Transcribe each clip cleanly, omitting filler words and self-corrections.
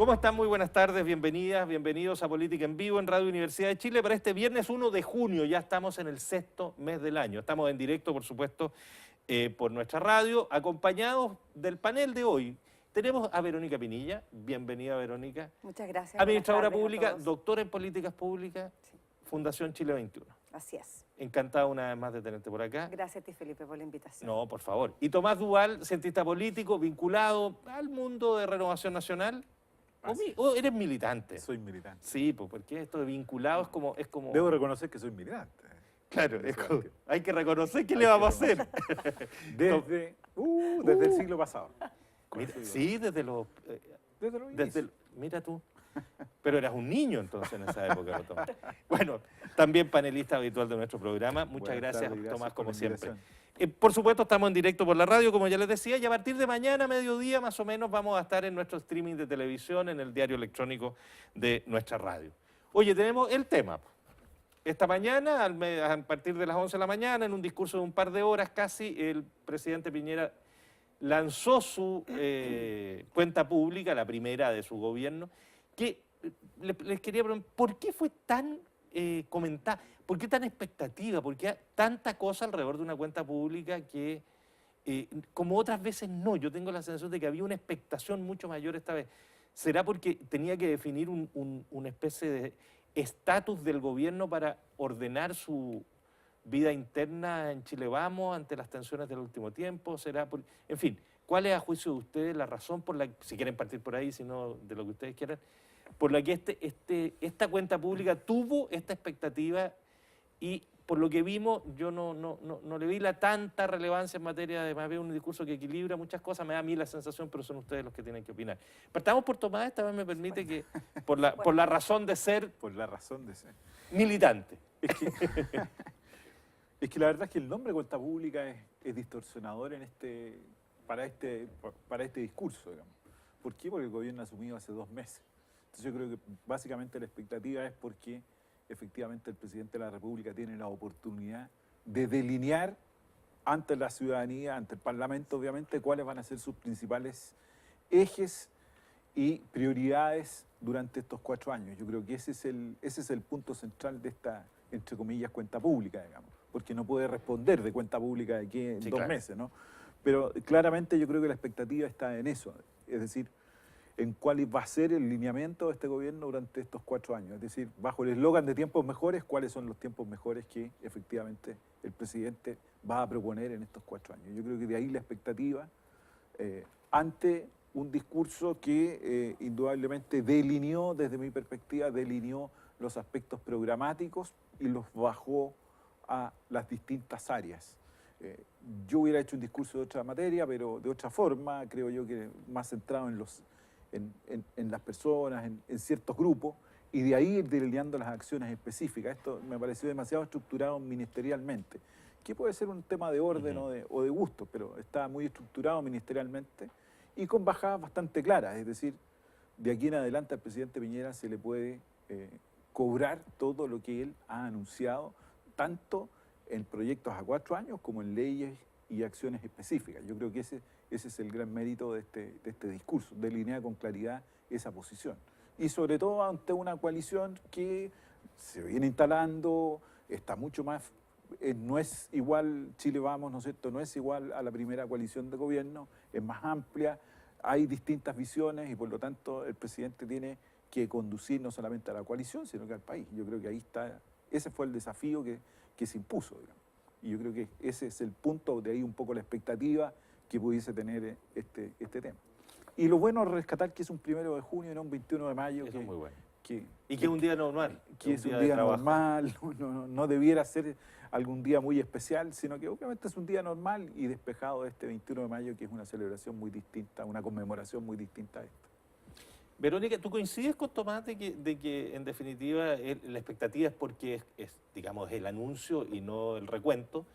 ¿Cómo están? Muy buenas tardes, bienvenidas, bienvenidos a Política en Vivo en Radio Universidad de Chile para este viernes 1 de junio. Ya estamos en el sexto mes del año. Estamos en directo, por supuesto, por nuestra radio, acompañados del panel de hoy. Tenemos a Verónica Pinilla. Bienvenida, Verónica. Muchas gracias. Administradora Buenas tardes a pública, todos. doctora en Políticas Públicas, Sí. Fundación Chile 21. Así es. Encantado una vez más de tenerte por acá. Gracias a ti, Felipe, por la invitación. No, por favor. Y Tomás Duval, cientista político, vinculado al mundo de Renovación Nacional. ¿O eres militante? Soy militante. Sí, pues porque esto de vinculado es como... Debo reconocer que soy militante. Claro, En ese como- sentido. hay que reconocer qué Hay le que vamos a hacer. Desde el siglo pasado. Mira, sí, desde los... Desde los desde inicios. mira tú. Pero eras un niño entonces en esa época, ¿no, Tomás? Bueno, también panelista habitual de nuestro programa. Muchas Buenas gracias, tardes, Tomás, por como la siempre. invitación. Por supuesto, estamos en directo por la radio, como ya les decía, y a partir de mañana, mediodía, más o menos, vamos a estar en nuestro streaming de televisión, en el diario electrónico de nuestra radio. Oye, tenemos el tema. Esta mañana, a partir de las 11 de la mañana, en un discurso de un par de horas casi, el presidente Piñera lanzó su cuenta pública, la primera de su gobierno, que les quería preguntar, ¿por qué fue tan comentada? ¿Por qué tan expectativa? ¿Por qué tanta cosa alrededor de una cuenta pública que, como otras veces no? Yo tengo la sensación de que había una expectación mucho mayor esta vez. ¿Será porque tenía que definir una especie de estatus del gobierno para ordenar su vida interna en Chile Vamos ante las tensiones del último tiempo? ¿Será por, en fin, cuál es a juicio de ustedes la razón por la, si quieren partir por ahí, si no de lo que ustedes quieran, por la que esta cuenta pública tuvo esta expectativa y por lo que vimos yo no le vi tanta relevancia en materia de más bien un discurso que equilibra muchas cosas? Me da a mí la sensación, pero son ustedes los que tienen que opinar. Partamos por Tomás, esta vez me permite que, por la razón de ser Por la razón de ser. militante. Es que la verdad es que el nombre cuenta pública es distorsionador para este discurso, digamos. ¿Por qué? Porque el gobierno ha asumido hace 2 meses. Entonces yo creo que básicamente la expectativa es porque efectivamente el presidente de la República tiene la oportunidad de delinear ante la ciudadanía, ante el Parlamento, obviamente, cuáles van a ser sus principales ejes y prioridades durante estos 4 años. Yo creo que ese es el punto central de esta, entre comillas, cuenta pública, digamos, porque no puede responder de cuenta pública de aquí en Sí, 2 claro. meses, ¿no? Pero claramente yo creo que la expectativa está en eso, es decir, en cuál va a ser el lineamiento de este gobierno durante estos 4 años. Es decir, bajo el eslogan de tiempos mejores, cuáles son los tiempos mejores que efectivamente el presidente va a proponer en estos 4 años. Yo creo que de ahí la expectativa ante un discurso que indudablemente delineó, desde mi perspectiva, delineó los aspectos programáticos y los bajó a las distintas áreas. Yo hubiera hecho un discurso de otra materia, pero de otra forma, creo yo que más centrado en las personas, en ciertos grupos, y de ahí ir delineando las acciones específicas. Esto me pareció demasiado estructurado ministerialmente, que puede ser un tema de orden o de gusto, pero está muy estructurado ministerialmente y con bajadas bastante claras. Es decir, de aquí en adelante al presidente Piñera se le puede cobrar todo lo que él ha anunciado, tanto en proyectos a 4 años como en leyes y acciones específicas. Yo creo que ese es el gran mérito de este discurso, delinear con claridad esa posición. Y sobre todo ante una coalición que se viene instalando, está mucho más, no es igual Chile Vamos, ¿no es cierto?, no es igual a la primera coalición de gobierno, es más amplia, hay distintas visiones y por lo tanto el presidente tiene que conducir no solamente a la coalición, sino que al país. Yo creo que ahí está, ese fue el desafío que se impuso, digamos. Y yo creo que ese es el punto, de ahí un poco la expectativa que pudiese tener este tema. Y lo bueno es rescatar que es un 1 de junio y no un 21 de mayo. Eso es muy bueno. Que Y que es un día normal. que es un de día trabajo. normal, no debiera ser algún día muy especial, sino que obviamente es un día normal y despejado de este 21 de mayo, que es una celebración muy distinta, una conmemoración muy distinta a esta. Verónica, ¿tú coincides con Tomás de que en definitiva la expectativa es porque digamos, el anuncio y no el recuento?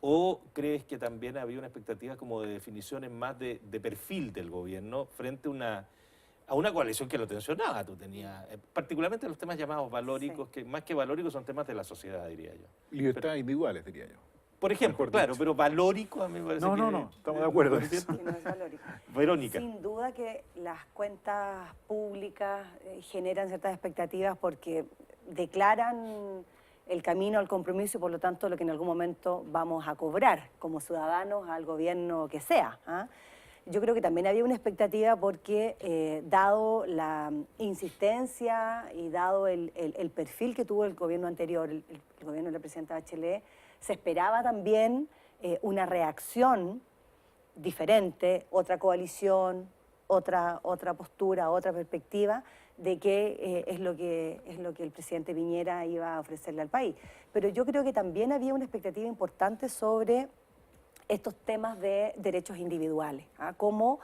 ¿O crees que también había una expectativa como de definiciones más de perfil del gobierno frente a una coalición que lo tensionaba? Tú tenías, particularmente los temas llamados valóricos, Sí. que más que valóricos son temas de la sociedad, diría yo. Libertades individuales, diría yo. Por ejemplo, Mejor claro, dicho. pero valórico a mí me parece No, que... no, estamos de acuerdo en eso. Y no es valórico. Verónica. Sin duda que las cuentas públicas generan ciertas expectativas porque declaran el camino al compromiso y por lo tanto lo que en algún momento vamos a cobrar como ciudadanos al gobierno que sea. ¿Ah? Yo creo que también había una expectativa porque dado la insistencia y dado el perfil que tuvo el gobierno anterior, el gobierno de la presidenta Bachelet, se esperaba también una reacción diferente, otra coalición, otra postura, otra perspectiva de qué es lo que el presidente Piñera iba a ofrecerle al país. Pero yo creo que también había una expectativa importante sobre estos temas de derechos individuales, ¿ah? Cómo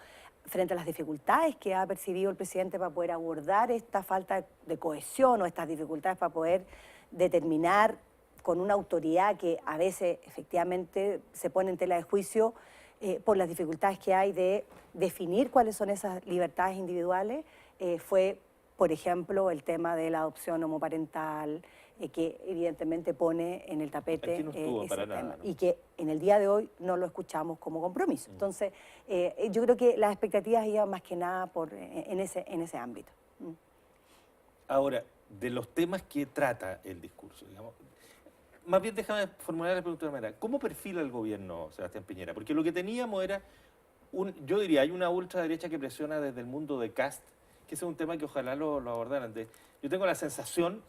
frente a las dificultades que ha percibido el presidente para poder abordar esta falta de cohesión o estas dificultades para poder determinar con una autoridad que a veces efectivamente se pone en tela de juicio por las dificultades que hay de definir cuáles son esas libertades individuales, fue, por ejemplo, el tema de la adopción homoparental, que evidentemente pone en el tapete Aquí no estuvo ese para tema, nada, ¿no? y que en el día de hoy no lo escuchamos como compromiso. Entonces, yo creo que las expectativas iban más que nada en ese ámbito. Ahora, de los temas que trata el discurso, digamos, más bien déjame formular la pregunta de una manera. ¿Cómo perfila el gobierno Sebastián Piñera? Porque lo que teníamos era, yo diría, hay una ultraderecha que presiona desde el mundo de Kast, que ese es un tema que ojalá lo abordaran. Yo tengo la sensación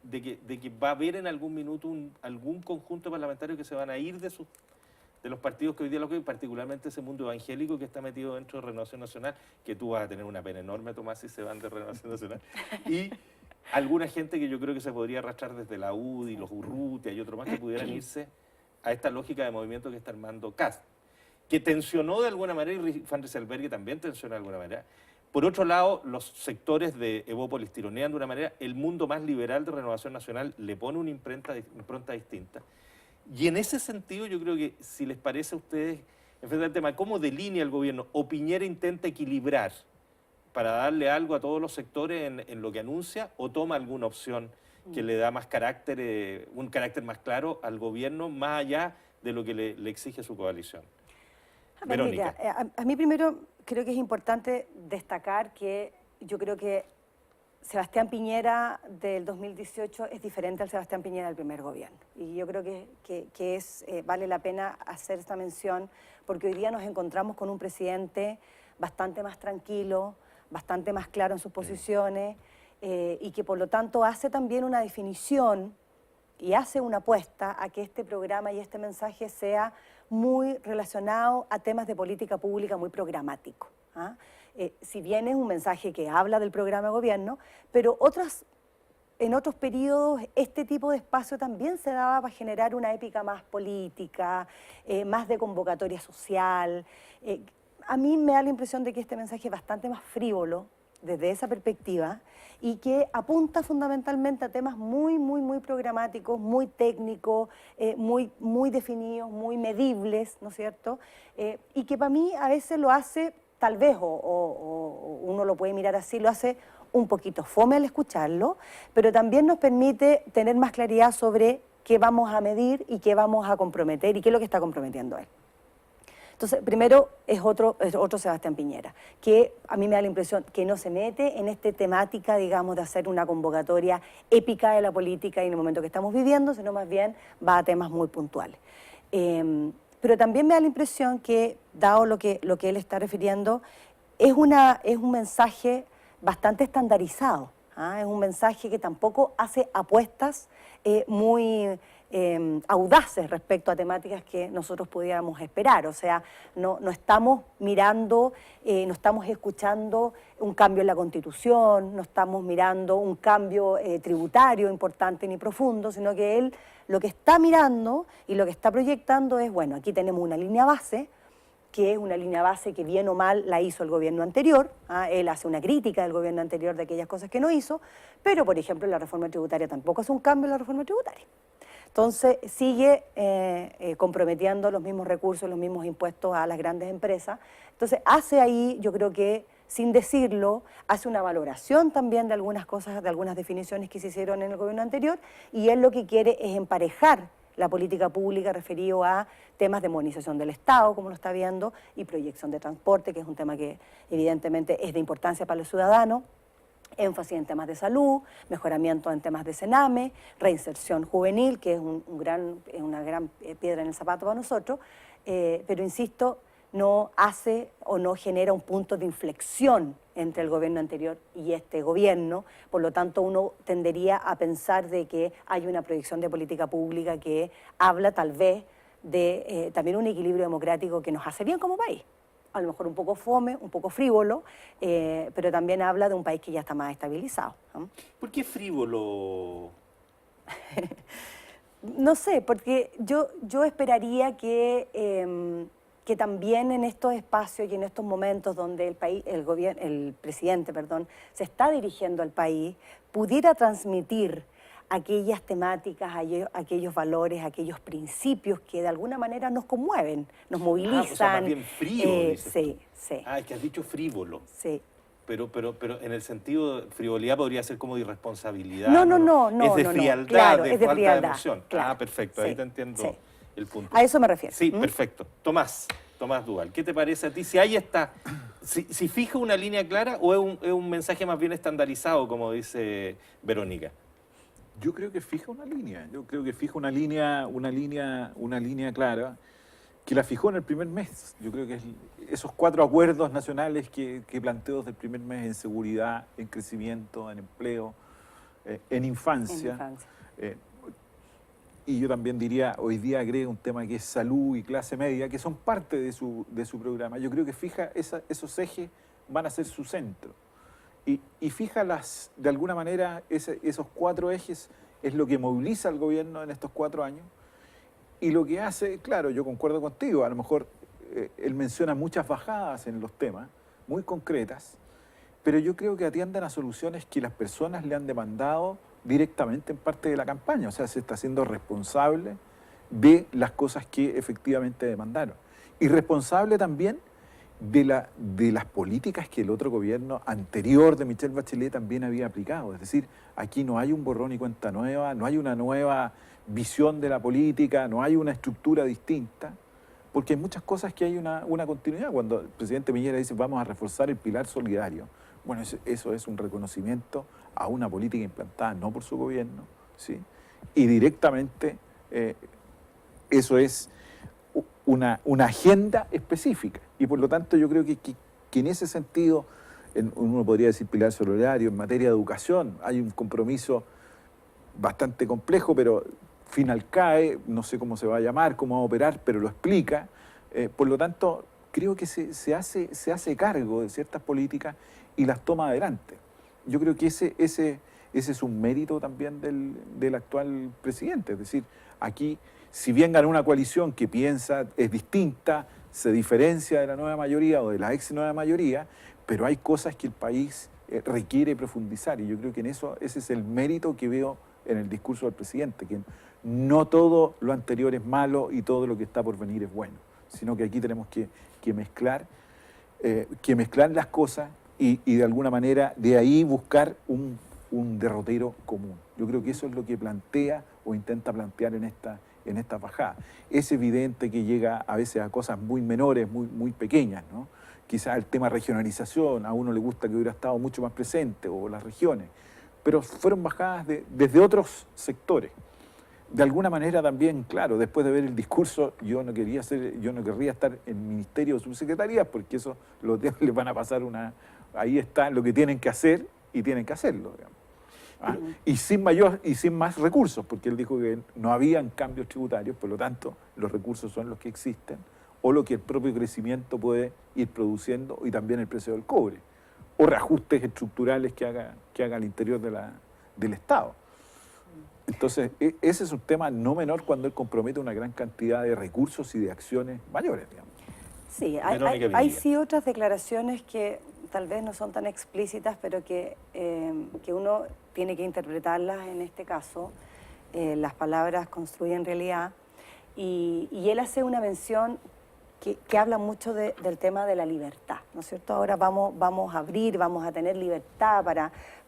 de que va a haber en algún minuto algún conjunto parlamentario que se van a ir de los partidos que hoy día lo que particularmente ese mundo evangélico que está metido dentro de Renovación Nacional, que tú vas a tener una pena enorme, Tomás, si se van de Renovación Nacional. Y alguna gente que yo creo que se podría arrastrar desde la UDI, los Urrutia y otro más que pudieran irse a esta lógica de movimiento que está armando Kast, que tensionó de alguna manera, y Van Rysselberghe también tensionó de alguna manera. Por otro lado, los sectores de Evópolis tironean de una manera, el mundo más liberal de Renovación Nacional le pone una impronta distinta. Y en ese sentido yo creo que, si les parece a ustedes, en frente al tema, ¿cómo delinea el gobierno? ¿O Piñera intenta equilibrar para darle algo a todos los sectores en lo que anuncia, o toma alguna opción que le da más carácter, un carácter más claro al gobierno, más allá de lo que le exige su coalición? A ver, Verónica. mira, a mí primero creo que es importante destacar que yo creo que Sebastián Piñera del 2018 es diferente al Sebastián Piñera del primer gobierno. Y yo creo que vale la pena hacer esta mención porque hoy día nos encontramos con un presidente bastante más tranquilo, bastante más claro en sus posiciones y que por lo tanto hace también una definición y hace una apuesta a que este programa y este mensaje sea muy relacionado a temas de política pública muy programático. ¿Ah? Si bien es un mensaje que habla del programa de gobierno, pero en otros periodos este tipo de espacio también se daba para generar una épica más política, más de convocatoria social. A mí me da la impresión de que este mensaje es bastante más frívolo desde esa perspectiva y que apunta fundamentalmente a temas muy programáticos, muy técnicos, muy definidos, muy medibles, ¿no es cierto? Y que para mí a veces lo hace, tal vez, o uno lo puede mirar así, lo hace un poquito fome al escucharlo, pero también nos permite tener más claridad sobre qué vamos a medir y qué vamos a comprometer y qué es lo que está comprometiendo él. Entonces, primero es otro Sebastián Piñera, que a mí me da la impresión que no se mete en esta temática, digamos, de hacer una convocatoria épica de la política en el momento que estamos viviendo, sino más bien va a temas muy puntuales. Pero también me da la impresión que, dado lo que él está refiriendo, es un mensaje bastante estandarizado. ¿Ah? Es un mensaje que tampoco hace apuestas muy audaces respecto a temáticas que nosotros pudiéramos esperar. O sea, no estamos mirando, no estamos escuchando un cambio en la Constitución, no estamos mirando un cambio tributario importante ni profundo, sino que él lo que está mirando y lo que está proyectando es, bueno, aquí tenemos una línea base, que es una línea base que bien o mal la hizo el gobierno anterior. ¿Ah? Él hace una crítica del gobierno anterior de aquellas cosas que no hizo, pero, por ejemplo, la reforma tributaria tampoco hace un cambio en la reforma tributaria. Entonces, sigue comprometiendo los mismos recursos, los mismos impuestos a las grandes empresas. Entonces, hace ahí, yo creo que, sin decirlo, hace una valoración también de algunas cosas, de algunas definiciones que se hicieron en el gobierno anterior, y él lo que quiere es emparejar la política pública referido a temas de modernización del Estado, como lo está viendo, y proyección de transporte, que es un tema que evidentemente es de importancia para los ciudadanos, énfasis en temas de salud, mejoramiento en temas de Sename, reinserción juvenil, que es una gran piedra en el zapato para nosotros, pero insisto, no hace o no genera un punto de inflexión entre el gobierno anterior y este gobierno, por lo tanto uno tendería a pensar de que hay una proyección de política pública que habla tal vez de también un equilibrio democrático que nos hace bien como país. A lo mejor un poco fome, un poco frívolo, pero también habla de un país que ya está más estabilizado, ¿no? ¿Por qué frívolo? No sé, porque yo esperaría que también en estos espacios y en estos momentos donde el presidente, se está dirigiendo al país, pudiera transmitir aquellas temáticas, aquellos valores, aquellos principios que de alguna manera nos conmueven, nos movilizan. O sea, más bien frío, dices sí, tú. sí. Ah, es que has dicho frívolo. Sí. Pero en el sentido de frivolidad podría ser como de irresponsabilidad. No. Es de frialdad, claro, de es de falta frialdad, de emoción. claro, Ah, perfecto, sí, ahí te entiendo sí. el punto. A eso me refiero. Sí, perfecto. Tomás Duval, ¿qué te parece a ti? Si hay si fija una línea clara o es un mensaje más bien estandarizado, como dice Verónica. Yo creo que fija una línea, una línea clara, que la fijó en el primer mes. Yo creo que esos 4 acuerdos nacionales que planteó desde el primer mes en seguridad, en crecimiento, en empleo, en infancia. Y yo también diría, hoy día agrega un tema que es salud y clase media, que son parte de su programa. Yo creo que fija esos ejes van a ser su centro. Y fija de alguna manera, esos 4 ejes es lo que moviliza al gobierno en estos 4 años. Y lo que hace, claro, yo concuerdo contigo, a lo mejor él menciona muchas bajadas en los temas, muy concretas, pero yo creo que atienden a soluciones que las personas le han demandado directamente en parte de la campaña. O sea, se está siendo responsable de las cosas que efectivamente demandaron. Y responsable también de las políticas que el otro gobierno anterior de Michelle Bachelet también había aplicado. Es decir, aquí no hay un borrón y cuenta nueva, no hay una nueva visión de la política, no hay una estructura distinta, porque hay muchas cosas que hay una continuidad. Cuando el presidente Piñera dice vamos a reforzar el pilar solidario, bueno, eso es un reconocimiento a una política implantada no por su gobierno, ¿sí? Y directamente eso es una agenda específica. Y por lo tanto yo creo que en ese sentido, uno podría decir pilar solidario, en materia de educación, hay un compromiso bastante complejo, pero FINALCAE, no sé cómo se va a llamar, cómo va a operar, pero lo explica. Por lo tanto, creo que se hace cargo de ciertas políticas y las toma adelante. Yo creo que ese es un mérito también del actual presidente. Es decir, aquí, si bien gana una coalición que piensa, es distinta, se diferencia de la nueva mayoría o de la ex nueva mayoría, pero hay cosas que el país requiere profundizar. Y yo creo que en eso ese es el mérito que veo en el discurso del presidente, que no todo lo anterior es malo y todo lo que está por venir es bueno, sino que aquí tenemos que mezclar las cosas y de alguna manera de ahí buscar un derrotero común. Yo creo que eso es lo que plantea o intenta plantear en esta bajada. Es evidente que llega a veces a cosas muy menores, muy pequeñas, ¿no? Quizás el tema regionalización, a uno le gusta que hubiera estado mucho más presente, o las regiones, pero fueron bajadas desde otros sectores. De alguna manera también, claro, después de ver el discurso, yo no querría estar en ministerio o subsecretaría, porque eso les van a pasar ahí está lo que tienen que hacer y tienen que hacerlo, digamos. Y sin más recursos, porque él dijo que no habían cambios tributarios, por lo tanto, los recursos son los que existen, o lo que el propio crecimiento puede ir produciendo, y también el precio del cobre, o reajustes estructurales que haga al interior del Estado. Entonces, ese es un tema no menor cuando él compromete una gran cantidad de recursos y de acciones mayores, digamos. Sí, hay sí otras declaraciones que tal vez no son tan explícitas, pero que uno tiene que interpretarlas en este caso. Las palabras construyen realidad. Y él hace una mención que habla mucho del tema de la libertad, ¿no es cierto? Ahora vamos a abrir, vamos a tener libertad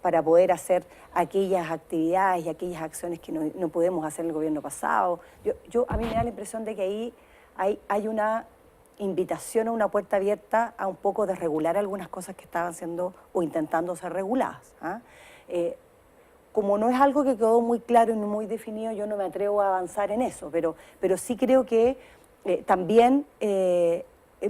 para poder hacer aquellas actividades y aquellas acciones que no pudimos hacer en el gobierno pasado. A mí me da la impresión de que ahí hay una invitación a una puerta abierta a un poco de regular algunas cosas que estaban siendo o intentando ser reguladas. Como no es algo que quedó muy claro y muy definido, yo no me atrevo a avanzar en eso, pero sí creo que también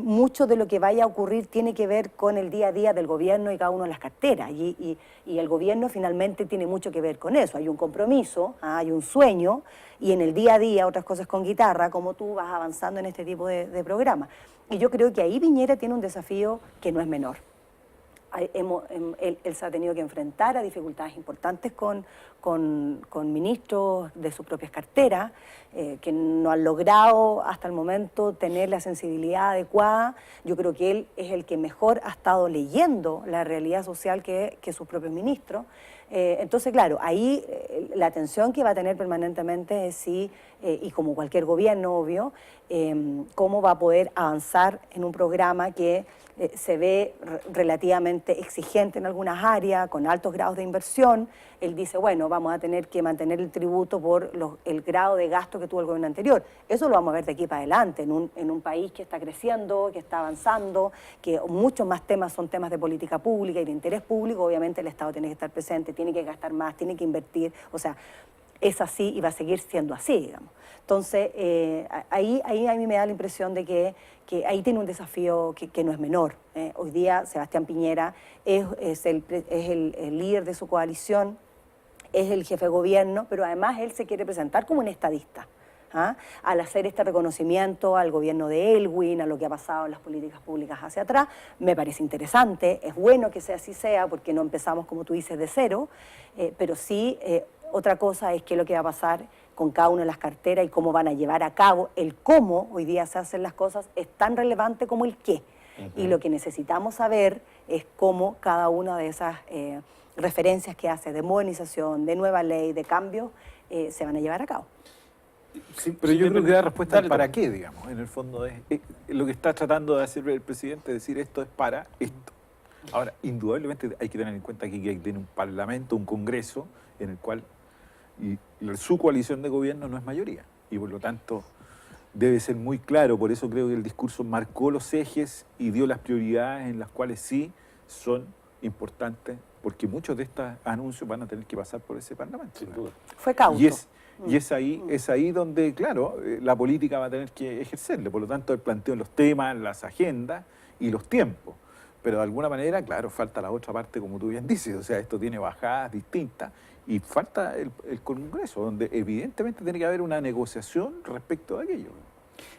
mucho de lo que vaya a ocurrir tiene que ver con el día a día del gobierno y cada uno de las carteras, y el gobierno finalmente tiene mucho que ver con eso. Hay un compromiso, hay un sueño, y en el día a día, otras cosas con guitarra, como tú vas avanzando en este tipo de programas. Y yo creo que ahí Piñera tiene un desafío que no es menor. Él se ha tenido que enfrentar a dificultades importantes con ministros de sus propias carteras, que no han logrado hasta el momento tener la sensibilidad adecuada. Yo creo que él es el que mejor ha estado leyendo la realidad social que sus propios ministros. Entonces, claro, ahí la atención que va a tener permanentemente es si, y como cualquier gobierno, obvio, cómo va a poder avanzar en un programa que se ve relativamente exigente en algunas áreas, con altos grados de inversión. Él dice, bueno, vamos a tener que mantener el tributo por el grado de gasto que tuvo el gobierno anterior. Eso lo vamos a ver de aquí para adelante, en un país que está creciendo, que está avanzando, que muchos más temas son temas de política pública y de interés público. Obviamente el Estado tiene que estar presente, tiene que gastar más, tiene que invertir, o sea, es así y va a seguir siendo así, digamos. Entonces, ahí a mí me da la impresión de que ahí tiene un desafío que no es menor. Hoy día Sebastián Piñera es el líder de su coalición, es el jefe de gobierno, pero además él se quiere presentar como un estadista. Al hacer este reconocimiento al gobierno de Elwin, a lo que ha pasado en las políticas públicas hacia atrás, me parece interesante, es bueno que sea así sea, porque no empezamos, como tú dices, de cero, pero sí, otra cosa es qué es lo que va a pasar con cada una de las carteras y cómo van a llevar a cabo. El cómo hoy día se hacen las cosas es tan relevante como el qué. Y lo que necesitamos saber es cómo cada una de esas referencias que hace de modernización, de nueva ley, de cambio, se van a llevar a cabo. Sí, pero yo creo que da respuesta al para qué, digamos. En el fondo es lo que está tratando de hacer el presidente, decir esto es para esto. Ahora, indudablemente hay que tener en cuenta que hay que tener un parlamento, un congreso, en el cual su coalición de gobierno no es mayoría. Y por lo tanto debe ser muy claro, por eso creo que el discurso marcó los ejes y dio las prioridades en las cuales sí son importantes, porque muchos de estos anuncios van a tener que pasar por ese parlamento. Sin duda. Fue cauto. Y es ahí donde, claro, la política va a tener que ejercerle. Por lo tanto, el planteo de los temas, las agendas y los tiempos. Pero de alguna manera, claro, falta la otra parte, como tú bien dices. O sea, esto tiene bajadas distintas y falta el Congreso, donde evidentemente tiene que haber una negociación respecto de aquello.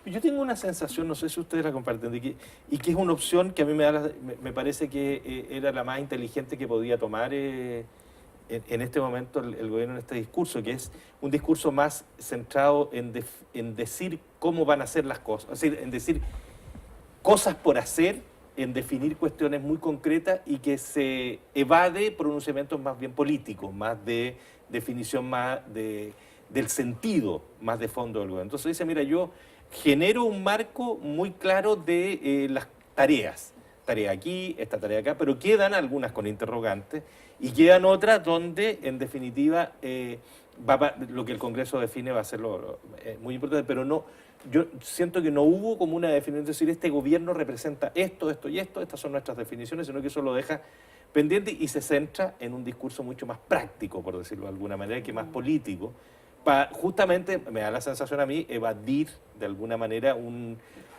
Yo tengo una sensación, no sé si ustedes la comparten, y que es una opción que a mí me parece que era la más inteligente que podía tomar en este momento el gobierno en este discurso, que es un discurso más centrado en decir cómo van a ser las cosas, es decir, en decir cosas por hacer, en definir cuestiones muy concretas y que se evade pronunciamientos más bien políticos, más de definición más del sentido, más de fondo del gobierno. Entonces dice, mira, yo genero un marco muy claro de las tareas. Tarea aquí, esta tarea acá, pero quedan algunas con interrogantes y quedan otras donde, en definitiva, lo que el Congreso define va a ser muy importante, pero no, yo siento que no hubo como una definición, es decir, este gobierno representa esto, esto y esto, estas son nuestras definiciones, sino que eso lo deja pendiente y se centra en un discurso mucho más práctico, por decirlo de alguna manera, que más político, para justamente, me da la sensación a mí, evadir de alguna manera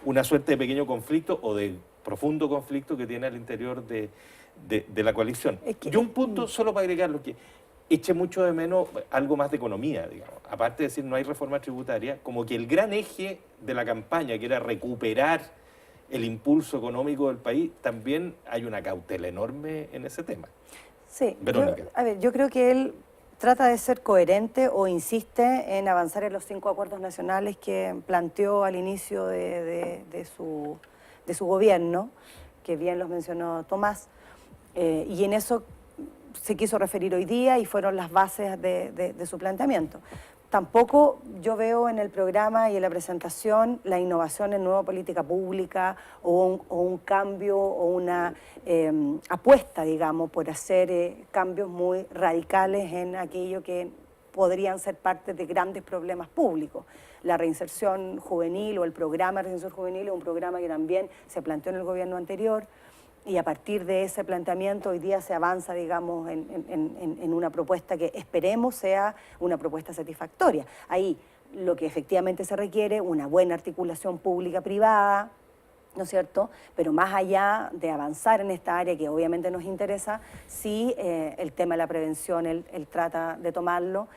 una suerte de pequeño conflicto o de profundo conflicto que tiene al interior de la coalición. Y un punto solo para agregarlo, que eche mucho de menos algo más de economía, digamos. Aparte de decir no hay reforma tributaria, como que el gran eje de la campaña, que era recuperar el impulso económico del país, también hay una cautela enorme en ese tema. Sí, Verónica. yo creo que él trata de ser coherente o insiste en avanzar en los 5 acuerdos nacionales que planteó al inicio de su gobierno, que bien los mencionó Tomás, y en eso se quiso referir hoy día y fueron las bases de su planteamiento. tampoco yo veo en el programa y en la presentación la innovación en nueva política pública o un cambio o una apuesta, digamos, por hacer cambios muy radicales en aquello que podrían ser parte de grandes problemas públicos. La reinserción juvenil o el programa de reinserción juvenil es un programa que también se planteó en el gobierno anterior, y a partir de ese planteamiento hoy día se avanza, digamos, en una propuesta que esperemos sea una propuesta satisfactoria. Ahí lo que efectivamente se requiere, una buena articulación pública-privada, ¿no es cierto? Pero más allá de avanzar en esta área que obviamente nos interesa, sí el tema de la prevención, él trata de tomarlo,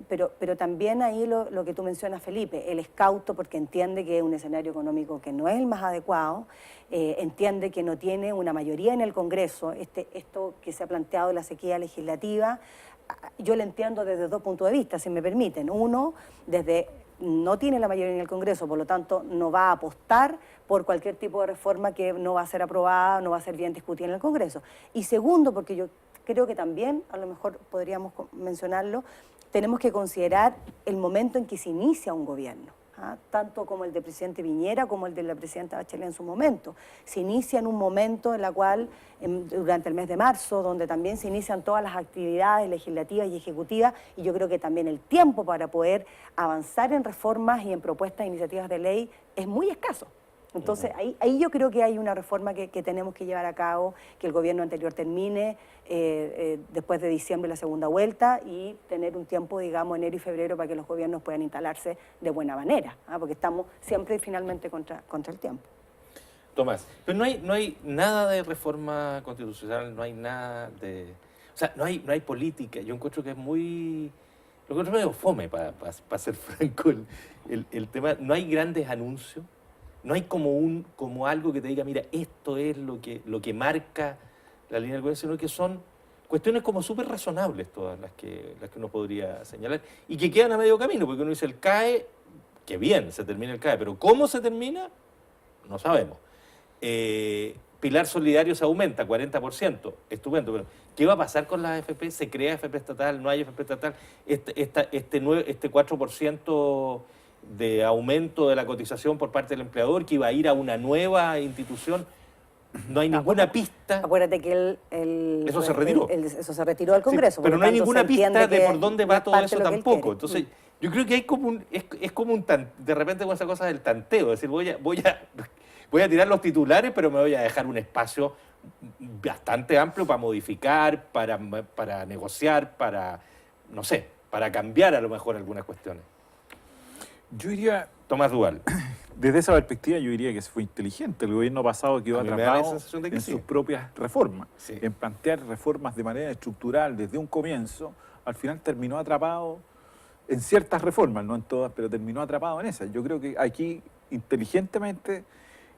pero también ahí lo que tú mencionas, Felipe, él es cauto porque entiende que es un escenario económico que no es el más adecuado, entiende que no tiene una mayoría en el Congreso, esto que se ha planteado de la sequía legislativa, yo lo entiendo desde dos puntos de vista, si me permiten. Uno, desde no tiene la mayoría en el Congreso, por lo tanto no va a apostar por cualquier tipo de reforma que no va a ser aprobada, no va a ser bien discutida en el Congreso. Y segundo, porque yo creo que también, a lo mejor podríamos mencionarlo, tenemos que considerar el momento en que se inicia un gobierno, tanto como el del presidente Piñera como el de la presidenta Bachelet en su momento. Se inicia en un momento en la cual, durante el mes de marzo, donde también se inician todas las actividades legislativas y ejecutivas, y yo creo que también el tiempo para poder avanzar en reformas y en propuestas e iniciativas de ley es muy escaso. Entonces, ahí yo creo que hay una reforma que tenemos que llevar a cabo, que el gobierno anterior termine después de diciembre la segunda vuelta y tener un tiempo, digamos, enero y febrero para que los gobiernos puedan instalarse de buena manera, porque estamos siempre finalmente contra el tiempo. Tomás, pero no hay nada de reforma constitucional, no hay nada de... O sea, no hay política. Yo encuentro que es muy... Lo encuentro medio fome, para ser franco, el tema. No hay grandes anuncios. No hay como algo que te diga, mira, esto es lo que marca la línea del gobierno, sino que son cuestiones como súper razonables todas las que uno podría señalar y que quedan a medio camino, porque uno dice el CAE, que bien, se termina el CAE, pero ¿cómo se termina? No sabemos. Pilar Solidario se aumenta, 40%, estupendo, pero ¿qué va a pasar con la AFP? ¿Se crea AFP estatal? ¿No hay AFP estatal? Este 4% de aumento de la cotización por parte del empleador que iba a ir a una nueva institución, no hay ninguna pista. Acuérdate que eso se retiró. Eso se retiró del Congreso. Sí, pero no hay ninguna pista de por dónde va todo eso tampoco. tampoco. Entonces, yo creo que hay como es como de repente con esa cosa del tanteo, es decir, voy a tirar los titulares, pero me voy a dejar un espacio bastante amplio para modificar, para negociar, no sé, para cambiar a lo mejor algunas cuestiones. Yo diría, Tomás Duval. desde esa perspectiva, yo diría que fue inteligente. El gobierno pasado quedó atrapado en sus propias reformas. Sí. En plantear reformas de manera estructural desde un comienzo, al final terminó atrapado en ciertas reformas, no en todas, pero terminó atrapado en esas. Yo creo que aquí, inteligentemente,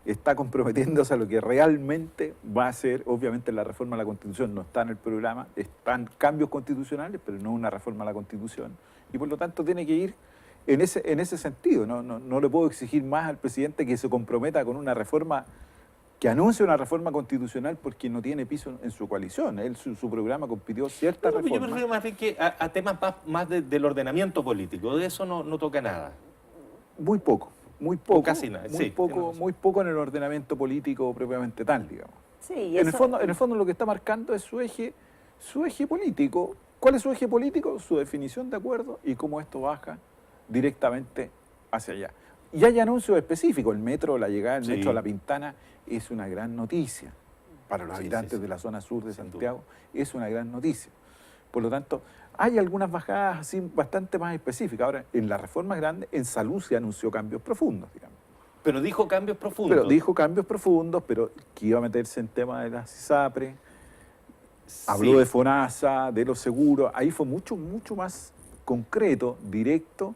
está comprometiéndose a lo que realmente va a ser. Obviamente la reforma a la Constitución no está en el programa, están cambios constitucionales, pero no una reforma a la Constitución. Y por lo tanto tiene que ir en ese sentido. No le puedo exigir más al presidente que se comprometa con una reforma, que anuncie una reforma constitucional porque no tiene piso en su coalición. Él, su programa compitió ciertas reformas. Yo prefiero más bien que a temas más del ordenamiento político, de eso no toca nada. Muy poco. Muy poco, casi nada, muy poco en el ordenamiento político propiamente tal, digamos. Sí, y en el fondo lo que está marcando es su eje político. ¿Cuál es su eje político? Su definición de acuerdo y cómo esto baja directamente hacia allá. Y hay anuncios específicos. El metro, la llegada del metro a La Pintana es una gran noticia para los habitantes de la zona sur de Santiago. Es una gran noticia. Por lo tanto, hay algunas bajadas así bastante más específicas. Ahora, en las reformas grandes, en salud se anunció cambios profundos, digamos. Pero dijo cambios profundos. Pero que iba a meterse en tema de la CISAPRE, habló de FONASA, de los seguros. Ahí fue mucho más concreto, directo,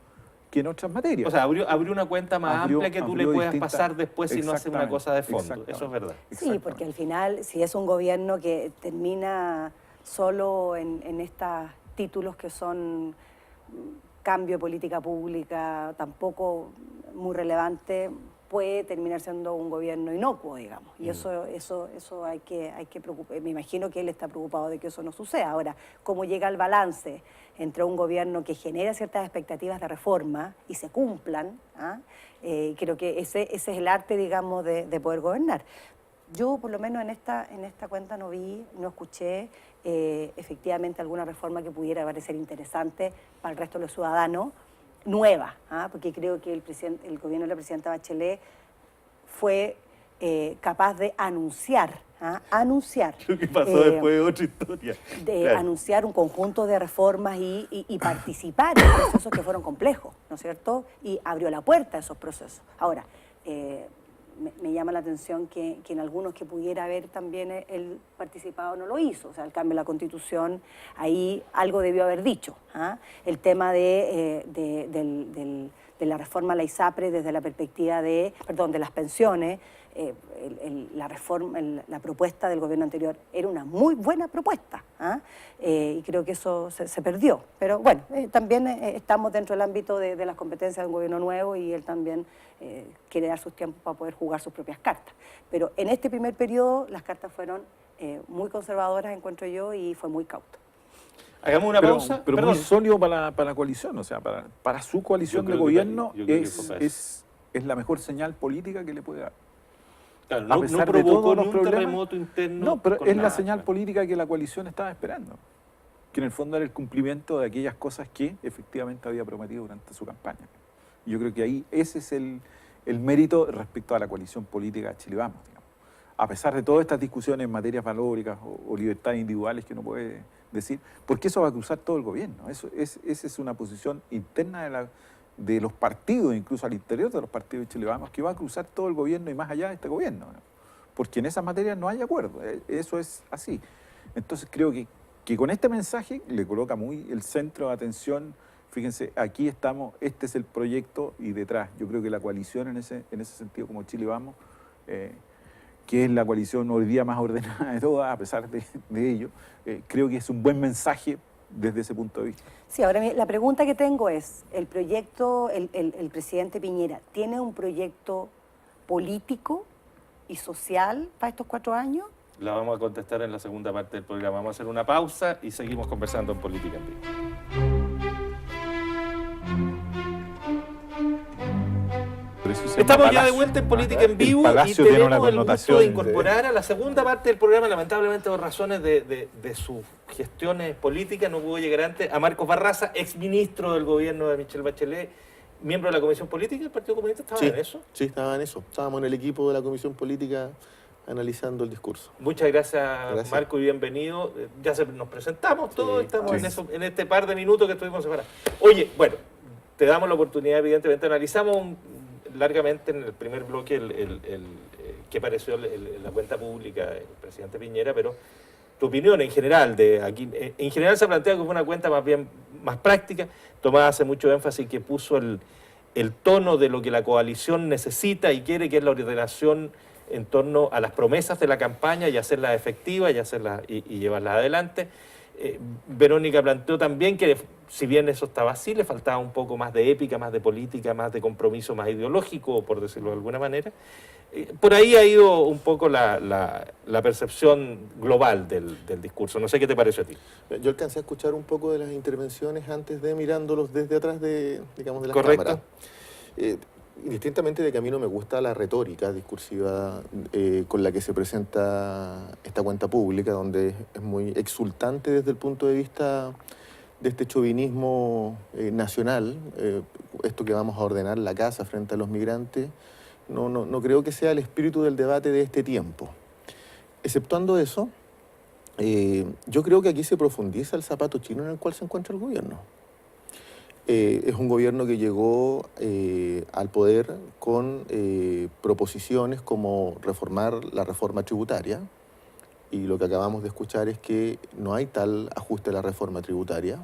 que en otras materias. O sea, abrió una cuenta más amplia que tú le puedas pasar después si no hace una cosa de fondo. Eso es verdad. Sí, porque al final, si es un gobierno que termina solo en estos títulos que son cambio de política pública, tampoco muy relevante, puede terminar siendo un gobierno inocuo, digamos. Y eso hay que preocupar. Me imagino que él está preocupado de que eso no suceda. Ahora, ¿cómo llega el balance entre un gobierno que genera ciertas expectativas de reforma y se cumplan? Creo que ese es el arte, digamos, de poder gobernar. Yo, por lo menos en esta cuenta, no escuché efectivamente alguna reforma que pudiera parecer interesante para el resto de los ciudadanos, nueva, porque creo que el gobierno de la presidenta Bachelet fue capaz de anunciar. Lo que pasó después de otra historia. Anunciar un conjunto de reformas y participar en procesos que fueron complejos, ¿no es cierto? Y abrió la puerta a esos procesos. Ahora, me llama la atención que en algunos que pudiera haber también él participado no lo hizo. O sea, el cambio de la Constitución, ahí algo debió haber dicho. El tema de la reforma a la ISAPRE desde la perspectiva de las pensiones, la propuesta del gobierno anterior era una muy buena propuesta, y creo que eso se perdió. Pero bueno, también estamos dentro del ámbito de las competencias de un gobierno nuevo y él también quiere dar sus tiempos para poder jugar sus propias cartas. Pero en este primer periodo las cartas fueron muy conservadoras, encuentro yo, y fue muy cauto. Hagamos una pausa. Pero muy sólido para la coalición, o sea, para su coalición de gobierno es la mejor señal política que le puede dar. Claro, A no pesar de provocó todos los ni un problemas, terremoto interno. No, pero con es nada, la señal claro. política que la coalición estaba esperando, que en el fondo era el cumplimiento de aquellas cosas que efectivamente había prometido durante su campaña. Y yo creo que ahí ese es el mérito respecto a la coalición política de Chile Vamos, digamos. A pesar de todas estas discusiones en materias valóricas o libertades individuales que uno puede decir, porque eso va a cruzar todo el gobierno. Esa es una posición interna de los partidos, incluso al interior de los partidos de Chile Vamos, que va a cruzar todo el gobierno y más allá de este gobierno, ¿no? Porque en esas materias no hay acuerdo, eso es así. Entonces creo que con este mensaje le coloca muy el centro de atención. Fíjense, aquí estamos, este es el proyecto y detrás. Yo creo que la coalición en ese sentido, como Chile Vamos, que es la coalición hoy día más ordenada de todas, a pesar de ello, creo que es un buen mensaje desde ese punto de vista. Sí, ahora la pregunta que tengo es, ¿el proyecto, el presidente Piñera, tiene un proyecto político y social para estos 4 años? La vamos a contestar en la segunda parte del programa. Vamos a hacer una pausa y seguimos conversando en Política en Vivo. Estamos ya de vuelta en Política en Vivo y tenemos el gusto de incorporar a la segunda parte del programa, lamentablemente por razones de sus gestiones políticas, no pudo llegar antes, a Marcos Barraza, exministro del gobierno de Michelle Bachelet, miembro de la Comisión Política del Partido Comunista. ¿Estaba en eso? Sí, estaba en eso. Estábamos en el equipo de la Comisión Política analizando el discurso. Muchas gracias, Marco, y bienvenido. Ya nos presentamos todos, estamos en este par de minutos que estuvimos separados. Oye, bueno, te damos la oportunidad, evidentemente, analizamos largamente en el primer bloque que apareció en la cuenta pública del presidente Piñera, pero tu opinión en general, en general se plantea que fue una cuenta más práctica. Tomás hace mucho énfasis que puso el tono de lo que la coalición necesita y quiere, que es la ordenación en torno a las promesas de la campaña y hacerlas efectivas y llevarlas adelante. Verónica planteó también que, si bien eso estaba así, le faltaba un poco más de épica, más de política, más de compromiso, más ideológico, por decirlo de alguna manera. Por ahí ha ido un poco la percepción global del discurso. No sé qué te pareció a ti. Yo alcancé a escuchar un poco de las intervenciones antes de mirándolos desde atrás de las Correcto. cámaras. Indistintamente de que a mí no me gusta la retórica discursiva con la que se presenta esta cuenta pública, donde es muy exultante desde el punto de vista de este chauvinismo nacional, esto que vamos a ordenar la casa frente a los migrantes, no creo que sea el espíritu del debate de este tiempo. Exceptuando eso, yo creo que aquí se profundiza el zapato chino en el cual se encuentra el gobierno. Es un gobierno que llegó al poder con proposiciones como reformar la reforma tributaria, y lo que acabamos de escuchar es que no hay tal ajuste a la reforma tributaria,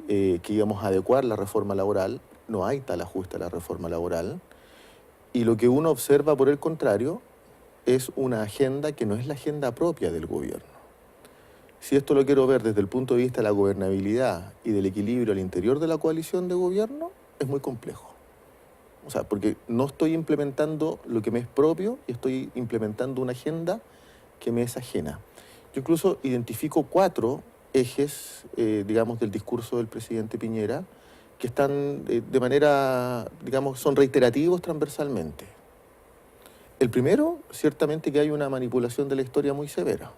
que íbamos a adecuar la reforma laboral, no hay tal ajuste a la reforma laboral, y lo que uno observa, por el contrario, es una agenda que no es la agenda propia del gobierno. Si esto lo quiero ver desde el punto de vista de la gobernabilidad y del equilibrio al interior de la coalición de gobierno, es muy complejo. O sea, porque no estoy implementando lo que me es propio y estoy implementando una agenda que me es ajena. Yo incluso identifico 4 ejes, digamos, del discurso del presidente Piñera que están de manera, digamos, son reiterativos transversalmente. El primero, ciertamente que hay una manipulación de la historia muy severa,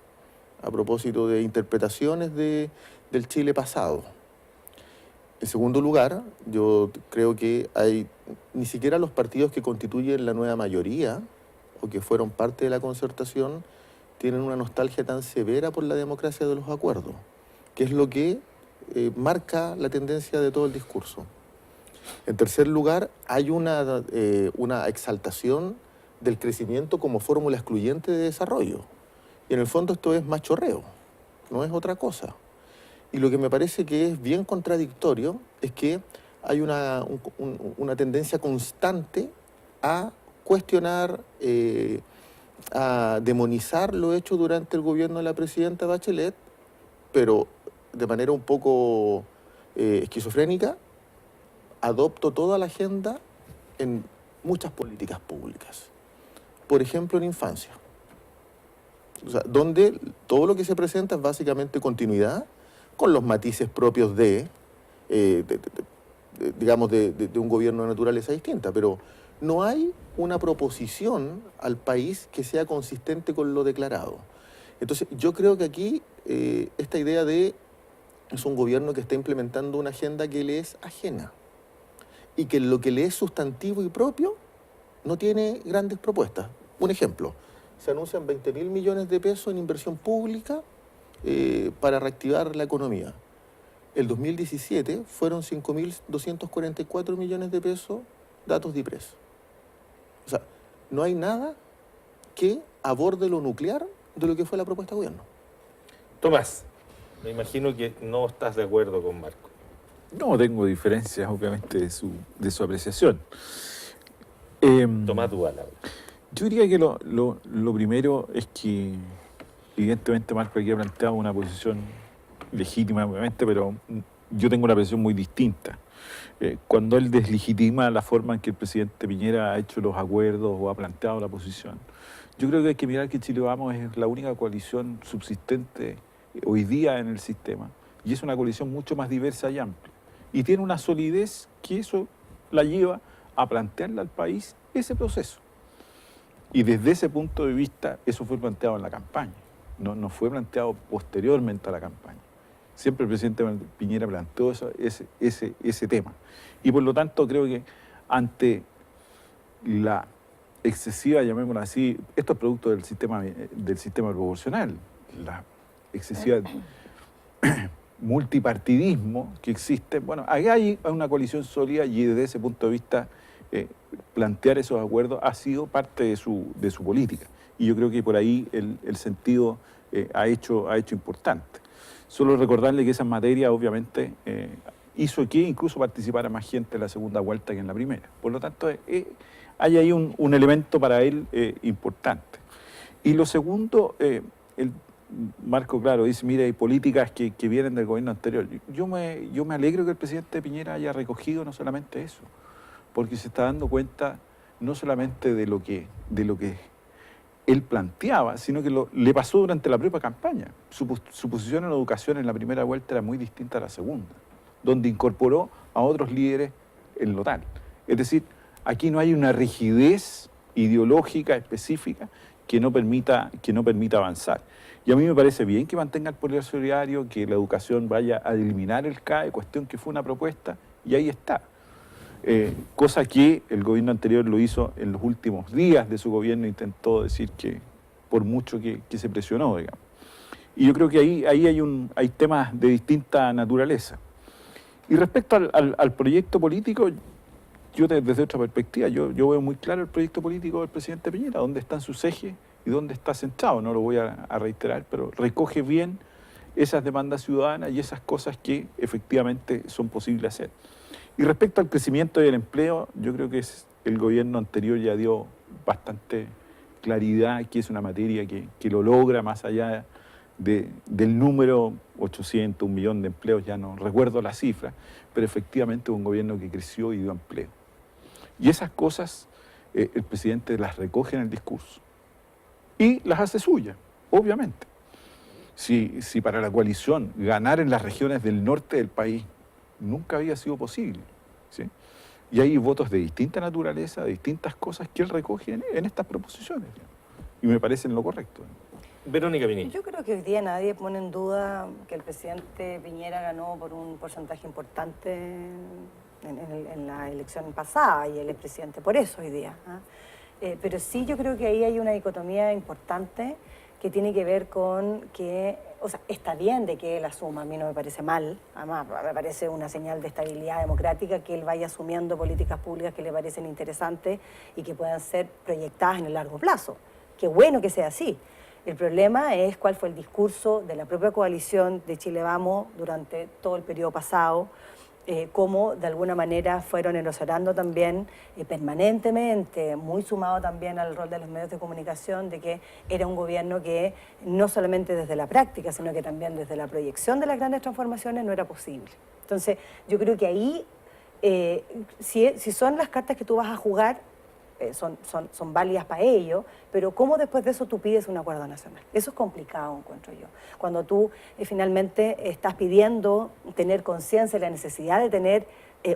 a propósito de interpretaciones del Chile pasado. En segundo lugar, yo creo que ni siquiera los partidos que constituyen la nueva mayoría o que fueron parte de la concertación tienen una nostalgia tan severa por la democracia de los acuerdos, que es lo que marca la tendencia de todo el discurso. En tercer lugar, hay una exaltación del crecimiento como fórmula excluyente de desarrollo. Y en el fondo esto es machorreo, no es otra cosa. Y lo que me parece que es bien contradictorio es que hay una tendencia constante a cuestionar, a demonizar lo hecho durante el gobierno de la presidenta Bachelet, pero de manera un poco esquizofrénica, adopto toda la agenda en muchas políticas públicas. Por ejemplo, en infancia. O sea, donde todo lo que se presenta es básicamente continuidad, con los matices propios digamos, de un gobierno de naturaleza distinta, pero no hay una proposición al país que sea consistente con lo declarado. Entonces, yo creo que aquí esta idea es un gobierno que está implementando una agenda que le es ajena y que lo que le es sustantivo y propio no tiene grandes propuestas. Un ejemplo, se anuncian 20.000 millones de pesos en inversión pública para reactivar la economía. El 2017 fueron 5.244 millones de pesos, datos de IPRES. O sea, no hay nada que aborde lo nuclear de lo que fue la propuesta de gobierno. Tomás, me imagino que no estás de acuerdo con Marco. No tengo diferencias, obviamente, de su apreciación. Tomás Duval ahora. Yo diría que lo primero es que, evidentemente, Marco aquí ha planteado una posición legítima, obviamente, pero yo tengo una posición muy distinta. Cuando él deslegitima la forma en que el presidente Piñera ha hecho los acuerdos o ha planteado la posición, yo creo que hay que mirar que Chile Vamos es la única coalición subsistente hoy día en el sistema, y es una coalición mucho más diversa y amplia, y tiene una solidez que eso la lleva a plantearle al país ese proceso. Y desde ese punto de vista, eso fue planteado en la campaña, no fue planteado posteriormente a la campaña. Siempre el presidente Piñera planteó ese tema. Y por lo tanto creo que ante la excesiva, llamémoslo así, esto es producto del sistema proporcional, la excesiva multipartidismo que existe. Bueno, ahí hay una coalición sólida y desde ese punto de vista plantear esos acuerdos ha sido parte de su política. Y yo creo que por ahí el sentido ha hecho importante. Solo recordarle que esa materia obviamente hizo que incluso participara más gente en la segunda vuelta que en la primera. Por lo tanto, hay ahí un elemento para él importante. Y lo segundo, Marco, claro, dice, mire, hay políticas que vienen del gobierno anterior. Yo me alegro que el presidente Piñera haya recogido no solamente eso, porque se está dando cuenta no solamente de lo que él planteaba, sino que le pasó durante la propia campaña. Su posición en la educación en la primera vuelta era muy distinta a la segunda, donde incorporó a otros líderes en lo tal. Es decir, aquí no hay una rigidez ideológica específica que no permita avanzar. Y a mí me parece bien que mantenga el poder solidario, que la educación vaya a eliminar el CAE, cuestión que fue una propuesta, y ahí está. Cosa que el gobierno anterior lo hizo en los últimos días de su gobierno, intentó decir que por mucho que se presionó, digamos. Y yo creo que ahí hay temas de distinta naturaleza. Y respecto al proyecto político, yo desde otra perspectiva, yo veo muy claro el proyecto político del presidente Piñera, dónde están sus ejes y dónde está centrado. No lo voy a reiterar, pero recoge bien esas demandas ciudadanas y esas cosas que efectivamente son posibles hacer. Y respecto al crecimiento y el empleo, yo creo que el gobierno anterior ya dio bastante claridad que es una materia que lo logra más allá del número 800, 1 millón de empleos, ya no recuerdo la cifra, pero efectivamente es un gobierno que creció y dio empleo. Y esas cosas el presidente las recoge en el discurso y las hace suyas, obviamente. Si para la coalición ganar en las regiones del norte del país nunca había sido posible, ¿sí? Y hay votos de distinta naturaleza, de distintas cosas que él recoge en estas proposiciones, y me parecen lo correcto. Verónica Pinilla. Yo creo que hoy día nadie pone en duda que el presidente Piñera ganó por un porcentaje importante en la elección pasada, y él es presidente por eso hoy día. Pero sí, yo creo que ahí hay una dicotomía importante que tiene que ver con que, o sea, está bien de que él asuma, a mí no me parece mal, además me parece una señal de estabilidad democrática que él vaya asumiendo políticas públicas que le parecen interesantes y que puedan ser proyectadas en el largo plazo. Qué bueno que sea así. El problema es cuál fue el discurso de la propia coalición de Chile Vamos durante todo el periodo pasado, cómo de alguna manera fueron erosionando también permanentemente, muy sumado también al rol de los medios de comunicación, de que era un gobierno que no solamente desde la práctica, sino que también desde la proyección de las grandes transformaciones no era posible. Entonces, yo creo que ahí, si son las cartas que tú vas a jugar, son válidas para ello, pero ¿cómo después de eso tú pides un acuerdo nacional? Eso es complicado, encuentro yo. Cuando tú finalmente estás pidiendo tener conciencia de la necesidad de tener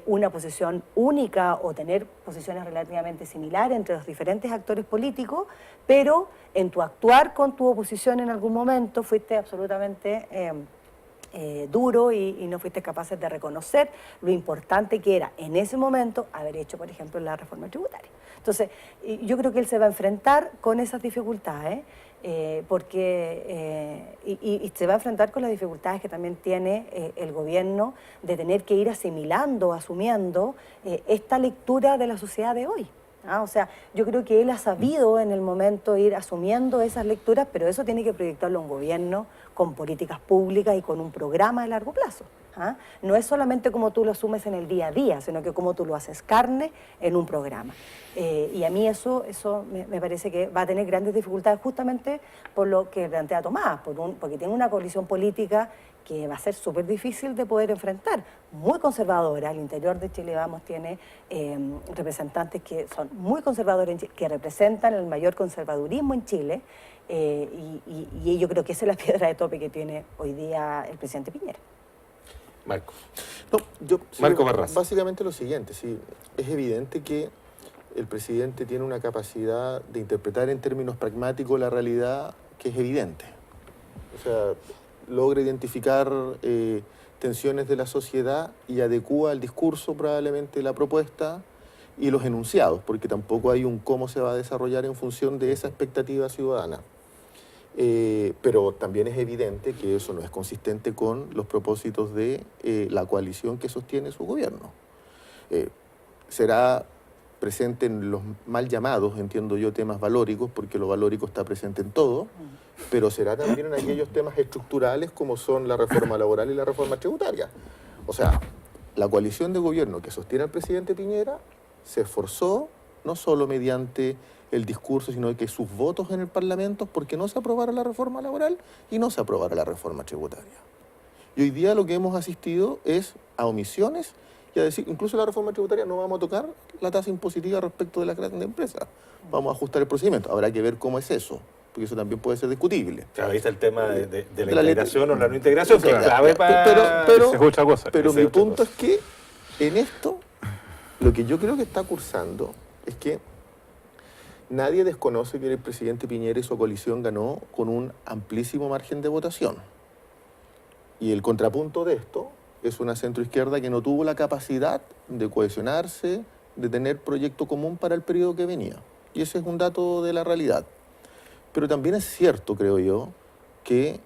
una posición única o tener posiciones relativamente similares entre los diferentes actores políticos, pero en tu actuar con tu oposición en algún momento fuiste absolutamente duro y no fuiste capaces de reconocer lo importante que era en ese momento haber hecho, por ejemplo, la reforma tributaria. Entonces, yo creo que él se va a enfrentar con esas dificultades, y se va a enfrentar con las dificultades que también tiene el gobierno de tener que ir asimilando, asumiendo esta lectura de la sociedad de hoy. O sea, yo creo que él ha sabido en el momento ir asumiendo esas lecturas, pero eso tiene que proyectarlo un gobierno con políticas públicas y con un programa de largo plazo. No es solamente como tú lo asumes en el día a día, sino que como tú lo haces carne en un programa. Y a mí eso me parece que va a tener grandes dificultades justamente por lo que plantea Tomás, porque tiene una coalición política que va a ser súper difícil de poder enfrentar, muy conservadora. Al interior de Chile Vamos tiene representantes que son muy conservadores, que representan el mayor conservadurismo en Chile, y yo creo que esa es la piedra de tope que tiene hoy día el presidente Piñera. Marco. No, Marco Barraza. Básicamente lo siguiente, sí, es evidente que el presidente tiene una capacidad de interpretar en términos pragmáticos la realidad que es evidente. O sea, logra identificar tensiones de la sociedad y adecúa al discurso probablemente la propuesta y los enunciados, porque tampoco hay un cómo se va a desarrollar en función de esa expectativa ciudadana. Pero también es evidente que eso no es consistente con los propósitos de la coalición que sostiene su gobierno. Será presente en los mal llamados, entiendo yo, temas valóricos, porque lo valórico está presente en todo, pero será también en aquellos temas estructurales como son la reforma laboral y la reforma tributaria. O sea, la coalición de gobierno que sostiene al presidente Piñera se esforzó no solo mediante el discurso, sino que sus votos en el Parlamento, porque no se aprobara la reforma laboral y no se aprobara la reforma tributaria. Y hoy día lo que hemos asistido es a omisiones y a decir, incluso la reforma tributaria no vamos a tocar la tasa impositiva respecto de las grandes empresas. Vamos a ajustar el procedimiento. Habrá que ver cómo es eso, porque eso también puede ser discutible. Claro, ahí está el tema de la integración o la no integración, que es Claro. clave para... Esa es otra cosa. Pero Esa es mi otra punto cosa. es que en esto, lo que yo creo que está cursando es que nadie desconoce que el presidente Piñera y su coalición ganó con un amplísimo margen de votación. Y el contrapunto de esto es una centroizquierda que no tuvo la capacidad de cohesionarse, de tener proyecto común para el periodo que venía. Y ese es un dato de la realidad. Pero también es cierto, creo yo, que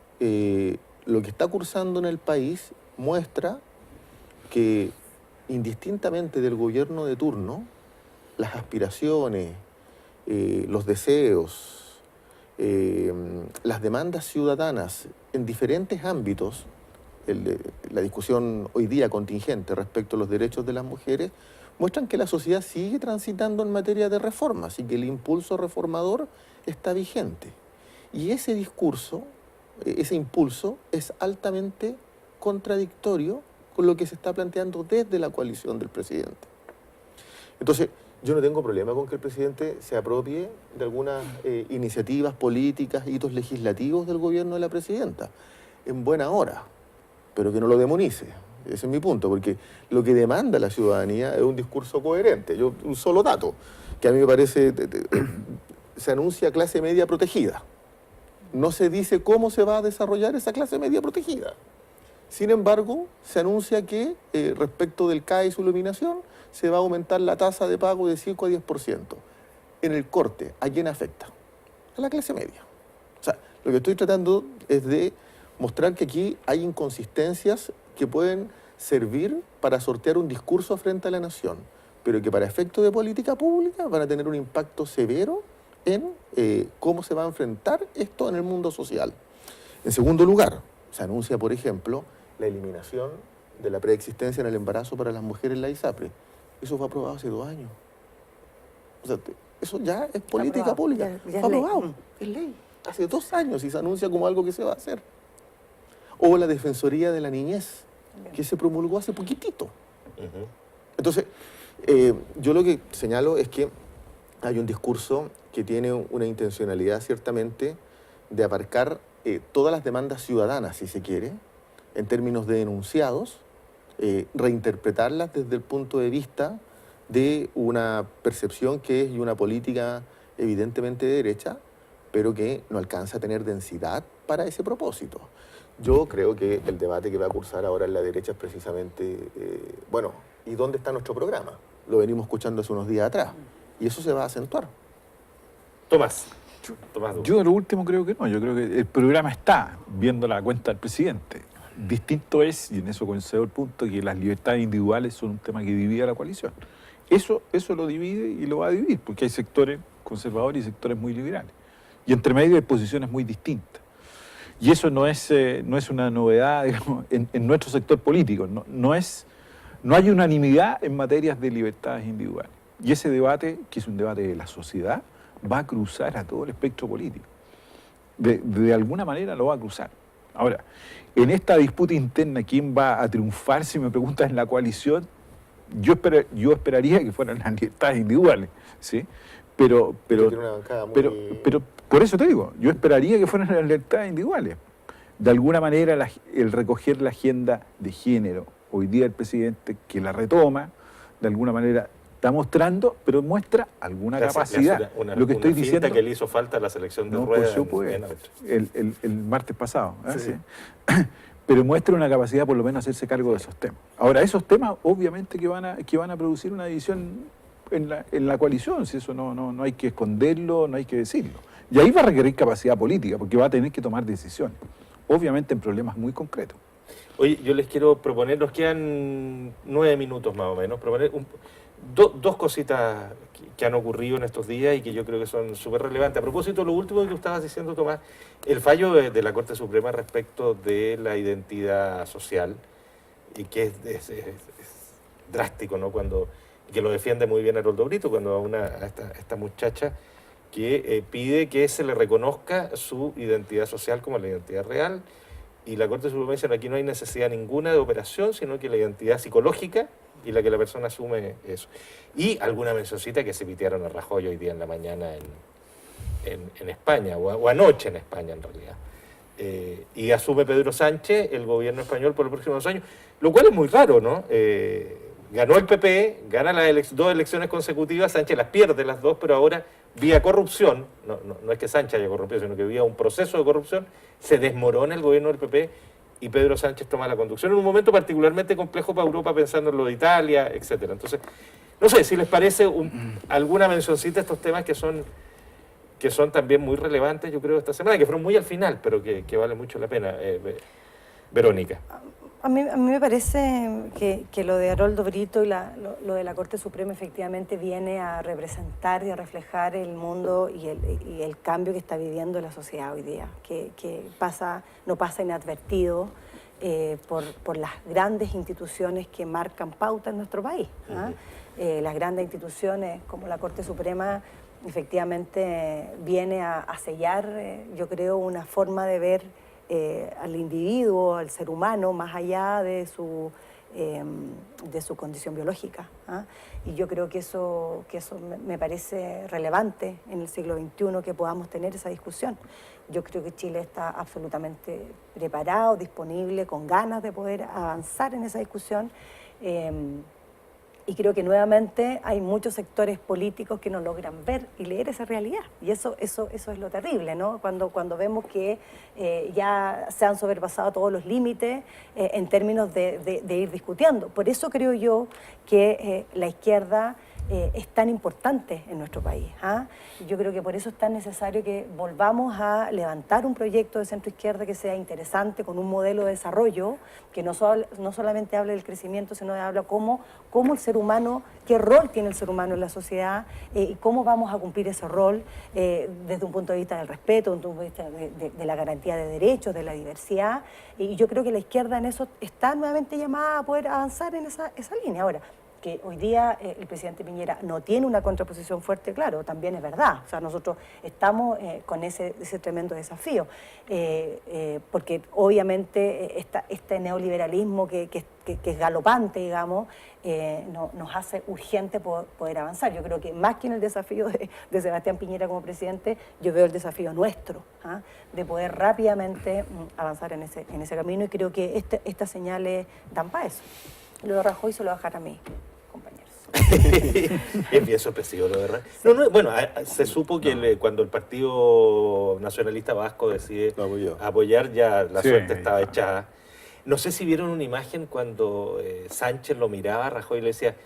lo que está cursando en el país muestra que indistintamente del gobierno de turno, las aspiraciones, los deseos, las demandas ciudadanas en diferentes ámbitos, la discusión hoy día contingente respecto a los derechos de las mujeres, muestran que la sociedad sigue transitando en materia de reformas y que el impulso reformador está vigente. Y ese discurso, ese impulso, es altamente contradictorio con lo que se está planteando desde la coalición del presidente. Entonces, Yo no tengo problema con que el presidente se apropie de algunas iniciativas políticas, hitos legislativos del gobierno de la presidenta, en buena hora, pero que no lo demonice. Ese es mi punto, porque lo que demanda la ciudadanía es un discurso coherente. Un solo dato, que a mí me parece, se anuncia clase media protegida. No se dice cómo se va a desarrollar esa clase media protegida. Sin embargo, se anuncia que respecto del CAE y su iluminación, se va a aumentar la tasa de pago de 5 a 10%. En el corte, ¿a quién afecta? A la clase media. O sea, lo que estoy tratando es de mostrar que aquí hay inconsistencias que pueden servir para sortear un discurso frente a la nación, pero que para efectos de política pública van a tener un impacto severo en cómo se va a enfrentar esto en el mundo social. En segundo lugar, se anuncia, por ejemplo, la eliminación de la preexistencia en el embarazo para las mujeres en la ISAPRE. Eso fue aprobado hace 2 años. O sea, eso ya es política pública. Ya fue aprobado, es ley. Hace 2 años y se anuncia como algo que se va a hacer. O la Defensoría de la Niñez, que se promulgó hace poquitito. Entonces, yo lo que señalo es que hay un discurso que tiene una intencionalidad ciertamente de abarcar todas las demandas ciudadanas, si se quiere, en términos de enunciados, reinterpretarlas desde el punto de vista de una percepción que es y una política evidentemente de derecha, pero que no alcanza a tener densidad para ese propósito. Yo creo que el debate que va a cursar ahora en la derecha es precisamente, bueno, ¿y dónde está nuestro programa? Lo venimos escuchando hace unos días atrás, y eso se va a acentuar. Tomás. Yo lo último creo que no, yo creo que el programa está viendo la cuenta del presidente. Distinto es, y en eso coincido el punto, que las libertades individuales son un tema que divide a la coalición. Eso lo divide y lo va a dividir, porque hay sectores conservadores y sectores muy liberales. Y entre medio hay posiciones muy distintas. Y eso no es una novedad, digamos, en nuestro sector político. No hay unanimidad en materias de libertades individuales. Y ese debate, que es un debate de la sociedad, va a cruzar a todo el espectro político. De alguna manera lo va a cruzar. Ahora, en esta disputa interna, ¿quién va a triunfar? Si me preguntas en la coalición, yo esperaría que fueran las libertades individuales, ¿sí? Pero por eso te digo, yo esperaría que fueran las libertades individuales. De alguna manera, el recoger la agenda de género, hoy día el presidente que la retoma, de alguna manera está mostrando, pero muestra alguna capacidad. Lo que estoy diciendo que le hizo falta a la selección de ruedas el martes pasado. Sí. Pero muestra una capacidad por lo menos hacerse cargo de esos temas. Ahora, esos temas obviamente que van a producir una división en la coalición, si eso no hay que esconderlo, no hay que decirlo. Y ahí va a requerir capacidad política, porque va a tener que tomar decisiones, obviamente en problemas muy concretos. Oye, yo les quiero proponer, nos quedan 9 minutos más o menos, proponer dos cositas que han ocurrido en estos días y que yo creo que son súper relevantes. A propósito de lo último que estabas diciendo, Tomás, el fallo de la Corte Suprema respecto de la identidad social, y que es drástico, ¿no? Que lo defiende muy bien Haroldo Brito, cuando a esta muchacha que pide que se le reconozca su identidad social como la identidad real, y la Corte Suprema dice que aquí no hay necesidad ninguna de operación, sino que la identidad psicológica y la que la persona asume eso. Y alguna mencioncita que se pitearon a Rajoy hoy día en la mañana en España, o anoche en España en realidad. Y asume Pedro Sánchez el gobierno español por los próximos 2 años, lo cual es muy raro, ¿no? Ganó el PP, gana las 2 elecciones consecutivas, Sánchez las pierde las 2, pero ahora vía corrupción, no es que Sánchez haya corrompido, sino que vía un proceso de corrupción, se desmorona el gobierno del PP y Pedro Sánchez toma la conducción en un momento particularmente complejo para Europa, pensando en lo de Italia, etcétera. Entonces, no sé si les parece alguna mencioncita a estos temas que son también muy relevantes, yo creo, esta semana, que fueron muy al final, pero que vale mucho la pena. Verónica. A mí me parece que lo de Haroldo Brito y lo de la Corte Suprema efectivamente viene a representar y a reflejar el mundo y el cambio que está viviendo la sociedad hoy día, que no pasa inadvertido por las grandes instituciones que marcan pauta en nuestro país. Las grandes instituciones como la Corte Suprema efectivamente viene a sellar, yo creo, una forma de ver al individuo, al ser humano, más allá de su de su condición biológica. ¿Ah? Y yo creo que eso me parece relevante en el siglo XXI, que podamos tener esa discusión. Yo creo que Chile está absolutamente preparado, disponible, con ganas de poder avanzar en esa discusión. Y creo que nuevamente hay muchos sectores políticos que no logran ver y leer esa realidad. Y eso es lo terrible, ¿no? Cuando vemos que ya se han sobrepasado todos los límites en términos de ir discutiendo. Por eso creo yo que la izquierda es tan importante en nuestro país. ¿Ah? Yo creo que por eso es tan necesario que volvamos a levantar un proyecto de centro-izquierda que sea interesante, con un modelo de desarrollo, que no solamente hable del crecimiento, sino que habla cómo el ser humano, qué rol tiene el ser humano en la sociedad y cómo vamos a cumplir ese rol desde un punto de vista del respeto, desde un punto de vista de la garantía de derechos, de la diversidad. Y yo creo que la izquierda en eso está nuevamente llamada a poder avanzar en esa línea. Ahora, que hoy día el presidente Piñera no tiene una contraposición fuerte, claro, también es verdad. O sea, nosotros estamos con ese tremendo desafío, porque obviamente este neoliberalismo que es galopante, digamos, nos hace urgente poder avanzar. Yo creo que más que en el desafío de Sebastián Piñera como presidente, yo veo el desafío nuestro, ¿ah? De poder rápidamente avanzar en ese camino, y creo que estas señales dan para eso. Lo de Rajoy se lo va a dejar a mí, compañeros. Es bien sorpresivo, lo de Rajoy. No, bueno, se supo que cuando el Partido Nacionalista Vasco decide apoyar, ya la suerte estaba echada. No sé si vieron una imagen cuando Sánchez lo miraba a Rajoy y le decía,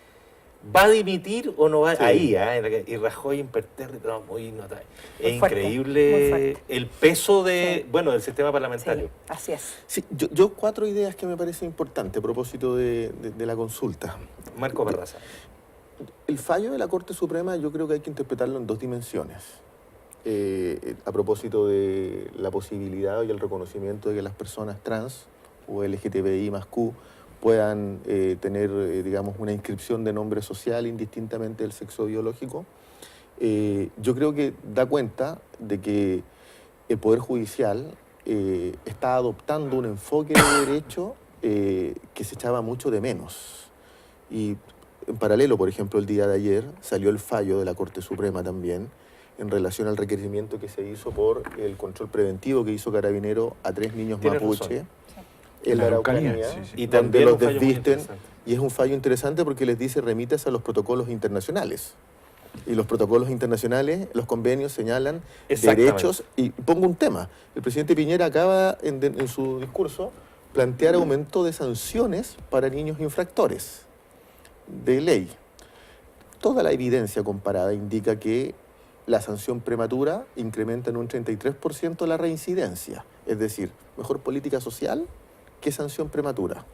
¿va a dimitir o no va? Sí. Ahí, y Rajoy impertérrito, muy notable. Es fuerte, increíble el peso del sistema parlamentario. Sí, así es. Sí, yo 4 ideas que me parecen importantes a propósito de la consulta. Marco Barraza. El fallo de la Corte Suprema yo creo que hay que interpretarlo en 2 dimensiones. A propósito de la posibilidad y el reconocimiento de que las personas trans o LGTBI más Q puedan tener, digamos, una inscripción de nombre social indistintamente del sexo biológico. Yo creo que da cuenta de que el Poder Judicial está adoptando un enfoque de derecho que se echaba mucho de menos. Y en paralelo, por ejemplo, el día de ayer salió el fallo de la Corte Suprema también en relación al requerimiento que se hizo por el control preventivo que hizo Carabinero a 3 niños mapuche en la Araucanía, y donde los desvisten, y es un fallo interesante porque les dice remítanse a los protocolos internacionales. Y los protocolos internacionales, los convenios señalan derechos, y pongo un tema. El presidente Piñera acaba en su discurso plantear aumento de sanciones para niños infractores de ley. Toda la evidencia comparada indica que la sanción prematura incrementa en un 33% la reincidencia, es decir, mejor política social que sanción prematura.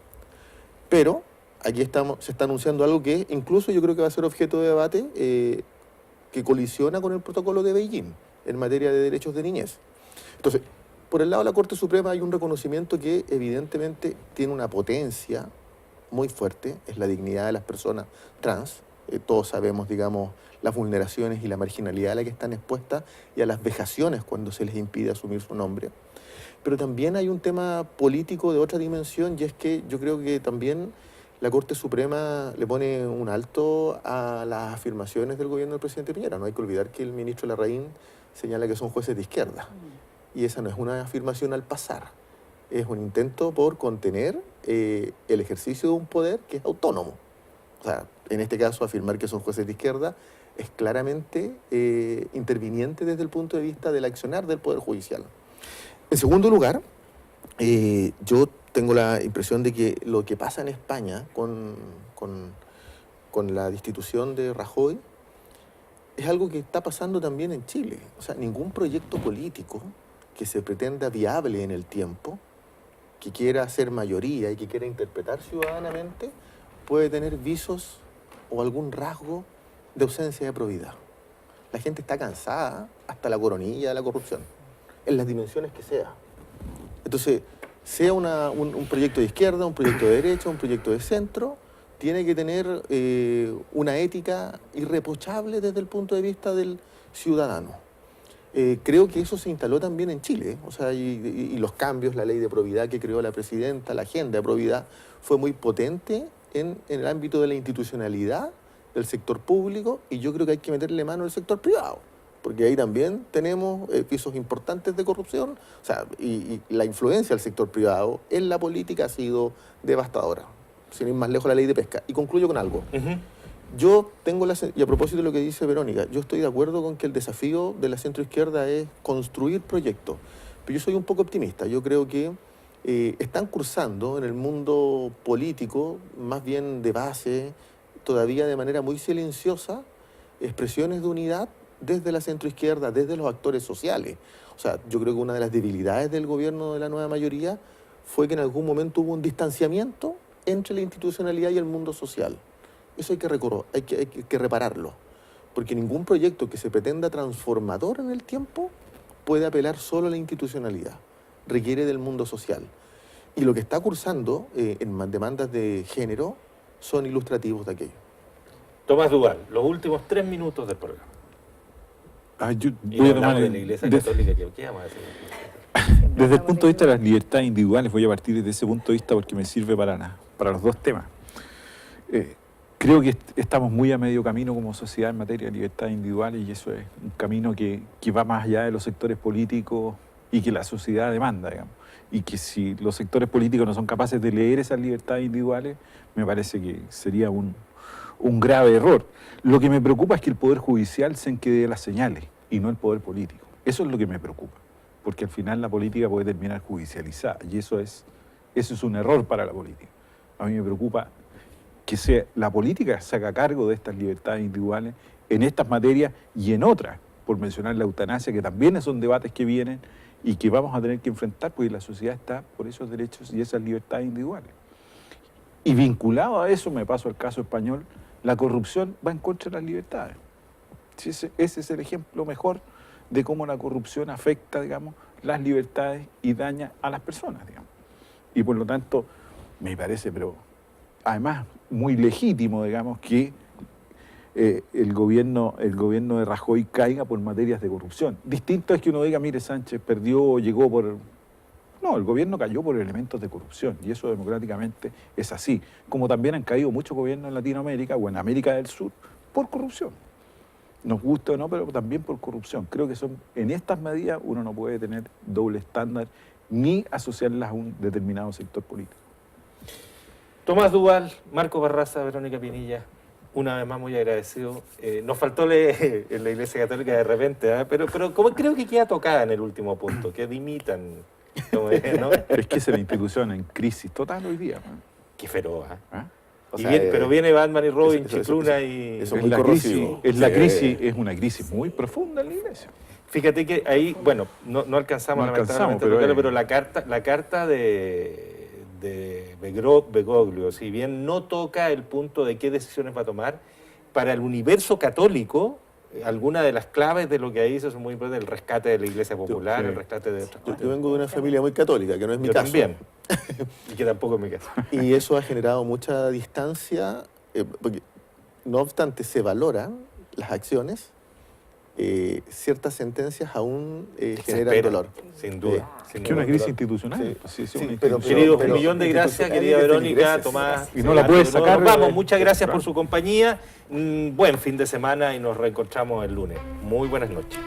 Pero aquí se está anunciando algo que incluso yo creo que va a ser objeto de debate, que colisiona con el protocolo de Beijing en materia de derechos de niñez. Entonces, por el lado de la Corte Suprema hay un reconocimiento que evidentemente tiene una potencia muy fuerte, es la dignidad de las personas trans. Todos sabemos, digamos, las vulneraciones y la marginalidad a la que están expuestas y a las vejaciones cuando se les impide asumir su nombre. Pero también hay un tema político de otra dimensión, y es que yo creo que también la Corte Suprema le pone un alto a las afirmaciones del gobierno del presidente Piñera. No hay que olvidar que el ministro Larraín señala que son jueces de izquierda. Y esa no es una afirmación al pasar. Es un intento por contener el ejercicio de un poder que es autónomo. O sea, en este caso, afirmar que son jueces de izquierda es claramente interviniente desde el punto de vista del accionar del Poder Judicial. En segundo lugar, yo tengo la impresión de que lo que pasa en España con la destitución de Rajoy es algo que está pasando también en Chile. O sea, ningún proyecto político que se pretenda viable en el tiempo, que quiera ser mayoría y que quiera interpretar ciudadanamente, puede tener visos o algún rasgo de ausencia de probidad. La gente está cansada hasta la coronilla de la corrupción, en las dimensiones que sea. Entonces, sea un proyecto de izquierda, un proyecto de derecha, un proyecto de centro, tiene que tener una ética irreprochable desde el punto de vista del ciudadano. Creo que eso se instaló también en Chile, o sea, y los cambios, la ley de probidad que creó la presidenta, la agenda de probidad, fue muy potente en el ámbito de la institucionalidad del sector público, y yo creo que hay que meterle mano al sector privado, porque ahí también tenemos pisos importantes de corrupción, o sea, y la influencia del sector privado en la política ha sido devastadora, sin ir más lejos la ley de pesca. Y concluyo con algo. Yo tengo y a propósito de lo que dice Verónica, yo estoy de acuerdo con que el desafío de la centroizquierda es construir proyectos, pero yo soy un poco optimista. Yo creo que están cursando en el mundo político, más bien de base, todavía de manera muy silenciosa, expresiones de unidad desde la centroizquierda, desde los actores sociales. O sea, yo creo que una de las debilidades del gobierno de la nueva mayoría fue que en algún momento hubo un distanciamiento entre la institucionalidad y el mundo social. Eso hay que repararlo, porque ningún proyecto que se pretenda transformador en el tiempo puede apelar solo a la institucionalidad, requiere del mundo social. Y lo que está cursando en demandas de género son ilustrativos de aquello. Tomás Duval, los últimos 3 minutos del programa. Yo Y voy a hablamos tomar de la Iglesia Católica, ¿qué vamos a decir? desde el punto de vista de las libertades individuales, voy a partir desde ese punto de vista porque me sirve para los dos temas. Creo que estamos muy a medio camino como sociedad en materia de libertades individuales, y eso es un camino que va más allá de los sectores políticos y que la sociedad demanda, digamos. Y que si los sectores políticos no son capaces de leer esas libertades individuales, me parece que sería un grave error. Lo que me preocupa es que el Poder Judicial se enquede de las señales y no el Poder Político. Eso es lo que me preocupa, porque al final la política puede terminar judicializada, y eso es un error para la política. A mí me preocupa que la política se haga cargo de estas libertades individuales en estas materias y en otras, por mencionar la eutanasia, que también son debates que vienen y que vamos a tener que enfrentar, porque la sociedad está por esos derechos y esas libertades individuales. Y vinculado a eso, me paso al caso español, la corrupción va en contra de las libertades. Ese es el ejemplo mejor de cómo la corrupción afecta, digamos, las libertades y daña a las personas, digamos. Y por lo tanto, me parece, pero además muy legítimo, digamos, que el gobierno de Rajoy caiga por materias de corrupción. Distinto es que uno diga, mire, Sánchez perdió, llegó por... No, el gobierno cayó por elementos de corrupción, y eso democráticamente es así. Como también han caído muchos gobiernos en Latinoamérica o en América del Sur por corrupción. Nos gusta o no, pero también por corrupción. Creo que en estas medidas uno no puede tener doble estándar ni asociarlas a un determinado sector político. Tomás Duval, Marco Barraza, Verónica Pinilla, una vez más muy agradecido. Nos faltó leer en la Iglesia Católica de repente, pero como creo que queda tocada en el último punto, que dimitan, ¿no? Es que es la institución en crisis total hoy día, ¿no? Qué feroz, ¿eh? ¿Ah? O sea, Pero viene Batman y Robin, eso- Chicluna y... eso es muy corrosivo. Es una crisis muy profunda en la Iglesia. Fíjate que ahí, bueno, no alcanzamos No lamentablemente alcanzamos, a tocarlo, pero la carta de Bergoglio, si bien no toca el punto de qué decisiones va a tomar, para el universo católico, algunas de las claves de lo que ahí hizo son muy importantes: el rescate de la Iglesia Popular, Sí. el rescate de otras cosas. Yo vengo de una familia muy católica, que no es mi Yo caso. también, y que tampoco es mi caso. Y eso ha generado mucha distancia, porque no obstante se valoran las acciones, ciertas sentencias aún generan Desespera, dolor. sin duda. sin Es que una duda. crisis institucional. Sí. Pues sí, Sí, una pero- institución. Queridos, pero- un millón de gracias, institucional querida y de Verónica, feligreses. Tomás. Y no la puedes sacar Nos vamos, de- muchas gracias claro. por su compañía. Buen fin de semana y nos reencontramos el lunes. Muy buenas noches.